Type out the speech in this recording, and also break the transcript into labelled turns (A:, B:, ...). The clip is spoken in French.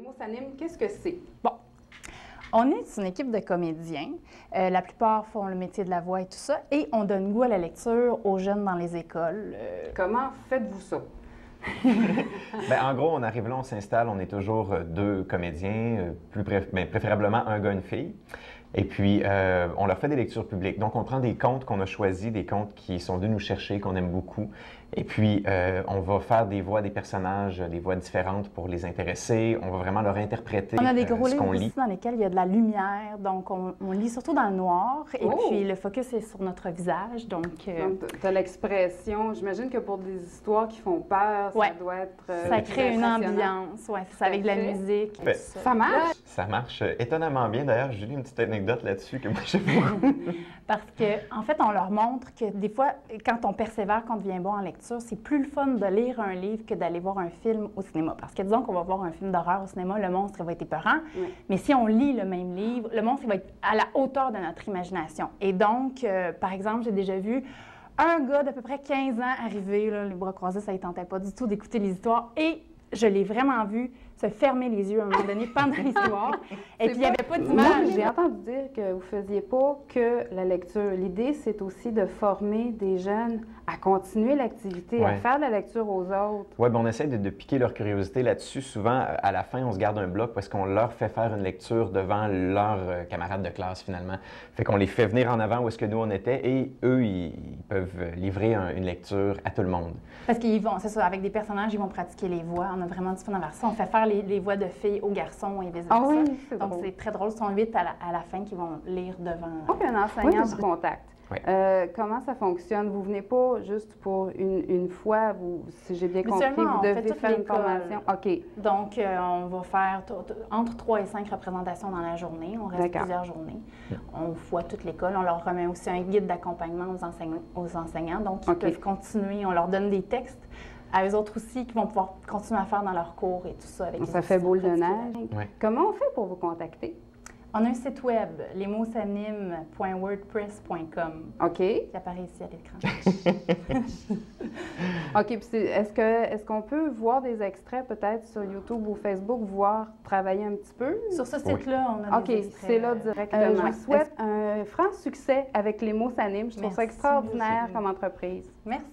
A: mots s'animent, qu'est-ce que c'est?
B: Bon, on est une équipe de comédiens. La plupart font le métier de la voix et tout ça. Et on donne goût à la lecture aux jeunes dans les écoles.
A: Comment faites-vous ça?
C: Bien, en gros, on arrive là, on s'installe, on est toujours deux comédiens, préférablement un gars, une fille. Et puis, on leur fait des lectures publiques. Donc, on prend des contes qu'on a choisis, des contes qui sont venus nous chercher, qu'on aime beaucoup. Et puis, on va faire des voix des personnages, des voix différentes pour les intéresser. On va vraiment leur interpréter
B: On a des gros
C: ce
B: livres
C: qu'on lit.
B: aussi dans lesquels il y a de la lumière. Donc, on lit surtout dans le noir. Et puis, le focus est sur notre visage. Donc,
A: tu as l'expression. J'imagine que pour des histoires qui font peur, ça doit être
B: ça crée une
A: impressionnant.
B: ambiance. Oui, c'est ça, avec de la musique.
C: Ben,
A: ça marche?
C: Ça marche étonnamment bien. D'ailleurs, Julie, une petite anecdote là-dessus que moi, j'aime beaucoup.
B: Parce qu'en fait, on leur montre que des fois, quand on persévère, quand on devient bon en lecture, c'est plus le fun de lire un livre que d'aller voir un film au cinéma. Parce que disons qu'on va voir un film d'horreur au cinéma, le monstre va être épeurant. Oui. Mais si on lit le même livre, le monstre il va être à la hauteur de notre imagination. Et donc, par exemple, j'ai déjà vu un gars d'à peu près 15 ans arriver, là, les bras croisés, ça ne tentait pas du tout d'écouter les histoires. Et je l'ai vraiment vu se fermer les yeux à un moment donné pendant l'histoire. Et puis, il n'y avait pas d'image.
A: J'ai entendu dire que vous ne faisiez pas que la lecture. L'idée, c'est aussi de former des jeunes à continuer l'activité, à faire de la lecture aux autres.
C: Oui, bien, on essaie de piquer leur curiosité là-dessus. Souvent, à la fin, on se garde un bloc parce qu'on leur fait faire une lecture devant leurs camarades de classe, finalement. Fait qu'on les fait venir en avant où est-ce que nous, on était, et eux, ils peuvent livrer une lecture à tout le monde.
B: Parce qu'ils vont, c'est ça, avec des personnages, ils vont pratiquer les voix. On a vraiment du fun envers ça. On fait faire les voix de filles aux garçons et vice-versa.
A: Ah oui, c'est
B: donc, c'est très drôle. Ils sont 8 à la fin qui vont lire devant.
A: Donc, un enseignant de contact. Oui. Comment ça fonctionne? Vous venez pas juste pour une fois, si j'ai bien compris, vous devez faire une formation. OK.
B: Donc, on va faire entre 3 et 5 représentations dans la journée. On reste plusieurs journées. On voit toute l'école. On leur remet aussi un guide d'accompagnement aux enseignants. Donc, ils peuvent continuer. On leur donne des textes à eux autres aussi qui vont pouvoir continuer à faire dans leurs cours et tout ça.
A: Ça fait boule de neige. Oui. Comment on fait pour vous contacter?
B: On a un site web, lesmotsaniment.wordpress.com.
A: OK.
B: Qui apparaît ici à l'écran.
A: OK. Puis est-ce qu'on peut voir des extraits peut-être sur YouTube ou Facebook, voir travailler un petit peu?
B: Sur ce site-là, on a des extraits.
A: OK, c'est là directement. Je vous souhaite un franc succès avec Les mots s'animent. Je trouve ça extraordinaire comme entreprise.
B: Merci.